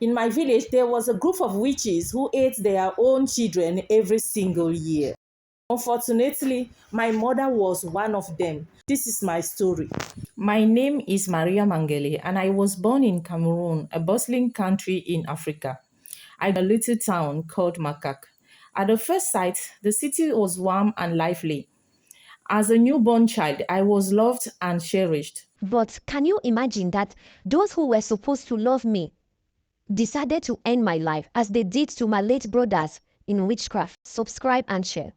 In my village, there was a group of witches who ate their own children every single year. Unfortunately, my mother was one of them. This is my story. My name is Mariamanguele, and I was born in Cameroon, a bustling country in Africa. I grew up in a little town called Makak. At the first sight, the city was warm and lively. As a newborn child, I was loved and cherished. But can you imagine that those who were supposed to love me decided to end my life as they did to my late brothers in witchcraft? Subscribe and share.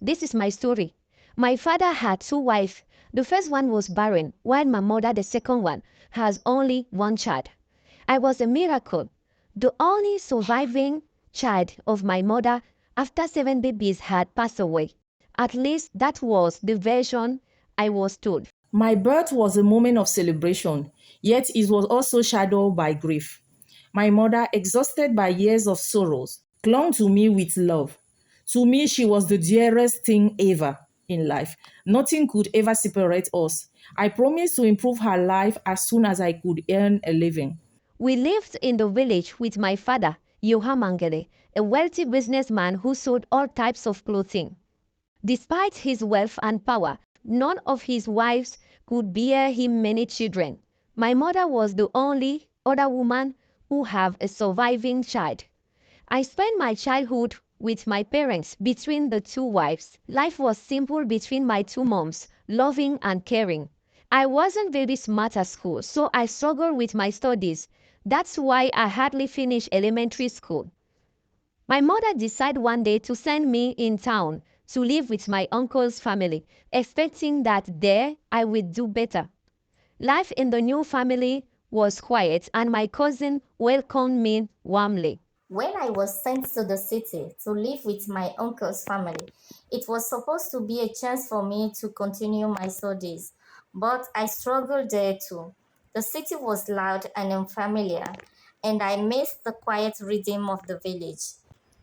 This is my story. My father had two wives. The first one was barren, while my mother, the second one, has only one child. I was a miracle, the only surviving child of my mother after seven babies had passed away. At least that was the version I was told. My birth was a moment of celebration, yet it was also shadowed by grief. My mother, exhausted by years of sorrows, clung to me with love. To me, she was the dearest thing ever in life. Nothing could ever separate us. I promised to improve her life as soon as I could earn a living. We lived in the village with my father, Yohamangele, a wealthy businessman who sold all types of clothing. Despite his wealth and power, none of his wives could bear him many children. My mother was the only other woman who have a surviving child. I spent my childhood with my parents between the two wives. Life was simple between my two moms, loving and caring. I wasn't very smart at school, so I struggled with my studies. That's why I hardly finished elementary school. My mother decided one day to send me in town to live with my uncle's family, expecting that there I would do better. Life in the new family was quiet and my cousin welcomed me warmly. When I was sent to the city to live with my uncle's family, it was supposed to be a chance for me to continue my studies, but I struggled there too. The city was loud and unfamiliar, and I missed the quiet rhythm of the village.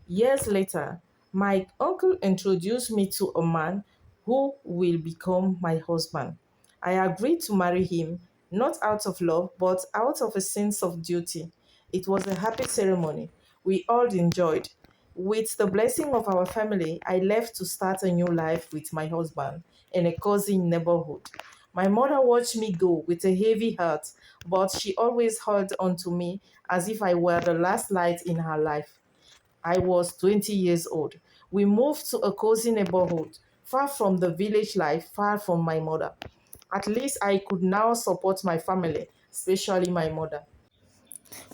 Years later, my uncle introduced me to a man who will become my husband. I agreed to marry him, not out of love, but out of a sense of duty. It was a happy ceremony. We all enjoyed. With the blessing of our family, I left to start a new life with my husband in a cozy neighborhood. My mother watched me go with a heavy heart, but she always held on to me as if I were the last light in her life. I was 20 years old. We moved to a cozy neighborhood, far from the village life, far from my mother. At least I could now support my family, especially my mother.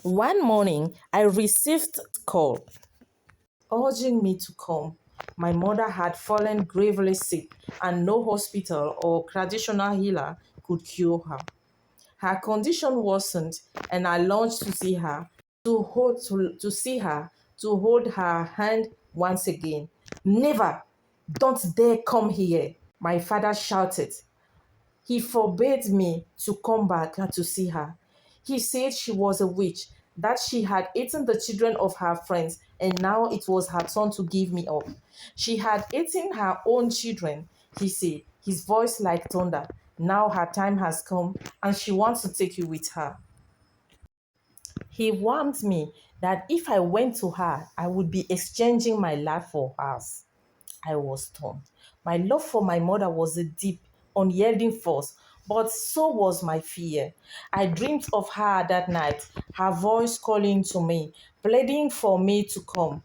One morning, I received a call urging me to come. My mother had fallen gravely sick, and no hospital or traditional healer could cure her. Her condition worsened, and I longed to see her, to see her, to hold her hand once again. Never! Don't dare come here! My father shouted. He forbade me to come back and to see her. He said she was a witch, that she had eaten the children of her friends, and now it was her turn to give me up. She had eaten her own children, he said, his voice like thunder. Now her time has come, and she wants to take you with her. He warned me that if I went to her, I would be exchanging my life for hers. I was torn. My love for my mother was a deep, unyielding force, but so was my fear. I dreamed of her that night, her voice calling to me, pleading for me to come.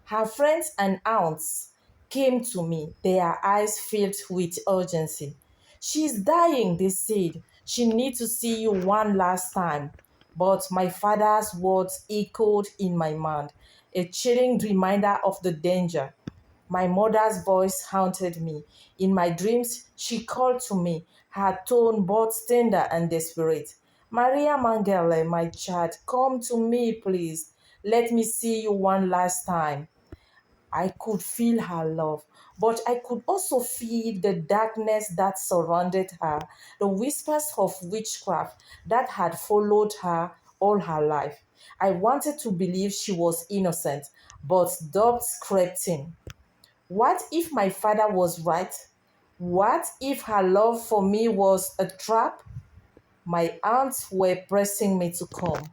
Her friends and aunts came to me, their eyes filled with urgency. She's dying, they said. She needs to see you one last time. But my father's words echoed in my mind, a chilling reminder of the danger. My mother's voice haunted me. In my dreams, she called to me, her tone both tender and desperate. Mariamanguele, my child, come to me, please. Let me see you one last time. I could feel her love, but I could also feel the darkness that surrounded her, the whispers of witchcraft that had followed her all her life. I wanted to believe she was innocent, but doubts crept in. What if my father was right? What if her love for me was a trap? My aunts were pressing me to come.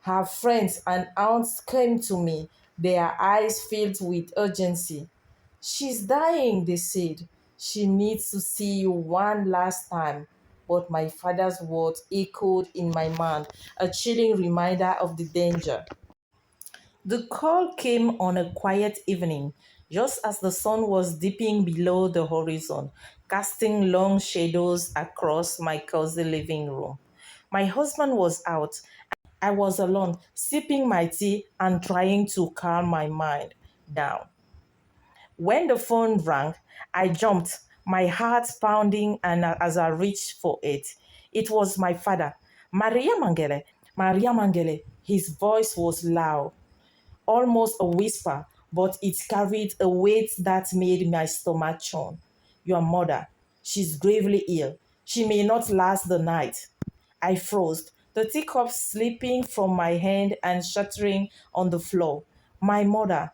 Her friends and aunts came to me, their eyes filled with urgency. She's dying, they said. She needs to see you one last time. But my father's words echoed in my mind, a chilling reminder of the danger. The call came on a quiet evening, just as the sun was dipping below the horizon, casting long shadows across my cozy living room. My husband was out. I was alone, sipping my tea and trying to calm my mind down. When the phone rang, I jumped, my heart pounding, and as I reached for it, it was my father, Mariamanguele. Mariamanguele. His voice was loud, almost a whisper, but it carried a weight that made my stomach churn. Your mother, she's gravely ill. She may not last the night. I froze, the teacup slipping from my hand and shattering on the floor. My mother,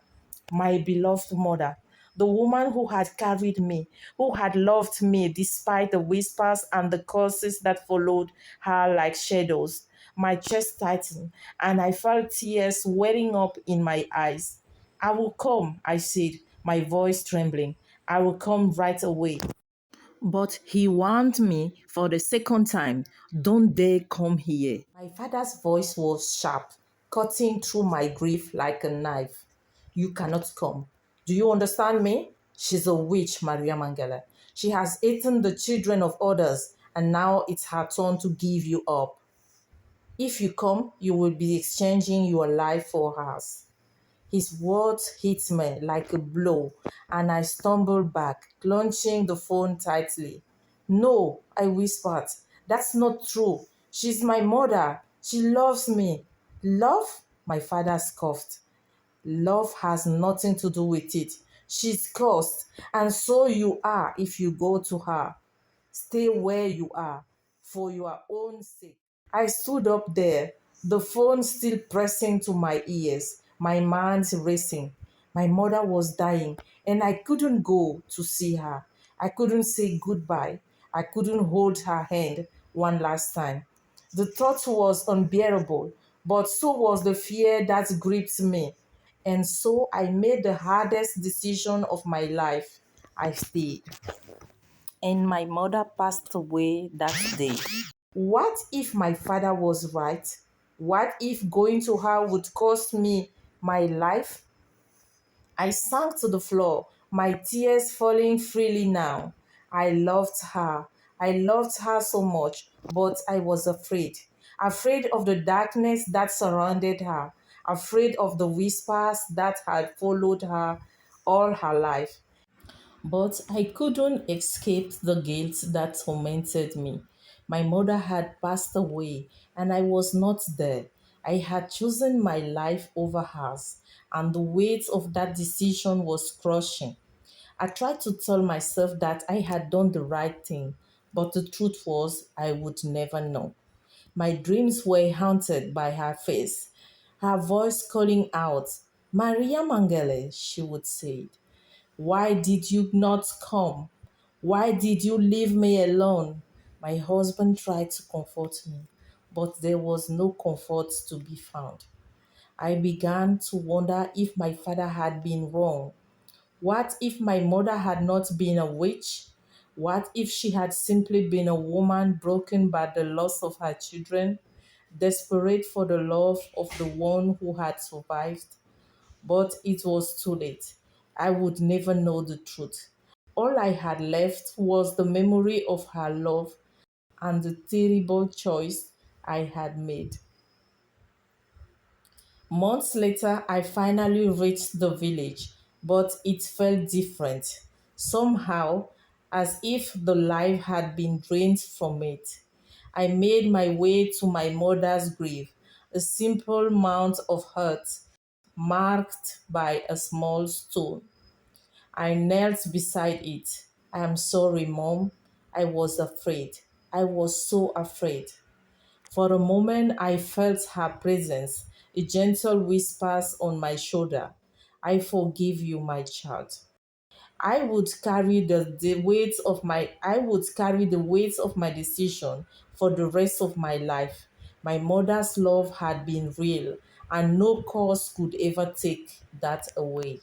my beloved mother, the woman who had carried me, who had loved me despite the whispers and the curses that followed her like shadows. My chest tightened, and I felt tears welling up in my eyes. I will come, I said, my voice trembling. I will come right away. But he warned me for the second time, don't dare come here. My father's voice was sharp, cutting through my grief like a knife. You cannot come. Do you understand me? She's a witch, Maria Mangala. She has eaten the children of others, and now it's her turn to give you up. If you come, you will be exchanging your life for hers. His words hit me like a blow, and I stumbled back, clutching the phone tightly. No, I whispered. That's not true. She's my mother. She loves me. Love? My father scoffed. Love has nothing to do with it. She's cursed, and so you are if you go to her. Stay where you are for your own sake. I stood up there, the phone still pressing to my ears, my mind racing. My mother was dying, and I couldn't go to see her. I couldn't say goodbye. I couldn't hold her hand one last time. The thought was unbearable, but so was the fear that gripped me. And so I made the hardest decision of my life. I stayed. And my mother passed away that day. What if my father was right? What if going to her would cost me my life? I sank to the floor, my tears falling freely now. I loved her. I loved her so much, but I was afraid. Afraid of the darkness that surrounded her, afraid of the whispers that had followed her all her life. But I couldn't escape the guilt that tormented me. My mother had passed away, and I was not there. I had chosen my life over hers, and the weight of that decision was crushing. I tried to tell myself that I had done the right thing, but the truth was, I would never know. My dreams were haunted by her face, her voice calling out, Maria Mangele, she would say. Why did you not come? Why did you leave me alone? My husband tried to comfort me, but there was no comfort to be found. I began to wonder if my father had been wrong. What if my mother had not been a witch? What if she had simply been a woman broken by the loss of her children, desperate for the love of the one who had survived? But it was too late. I would never know the truth. All I had left was the memory of her love and the terrible choice I had made. Months later, I finally reached the village, but it felt different. Somehow, as if the life had been drained from it. I made my way to my mother's grave, a simple mound of earth marked by a small stone. I knelt beside it. I am sorry, Mom. I was afraid. I was so afraid. For a moment, I felt her presence, a gentle whispers on my shoulder. I forgive you, my child. I would carry the weight of my decision for the rest of my life. My mother's love had been real, and no cause could ever take that away.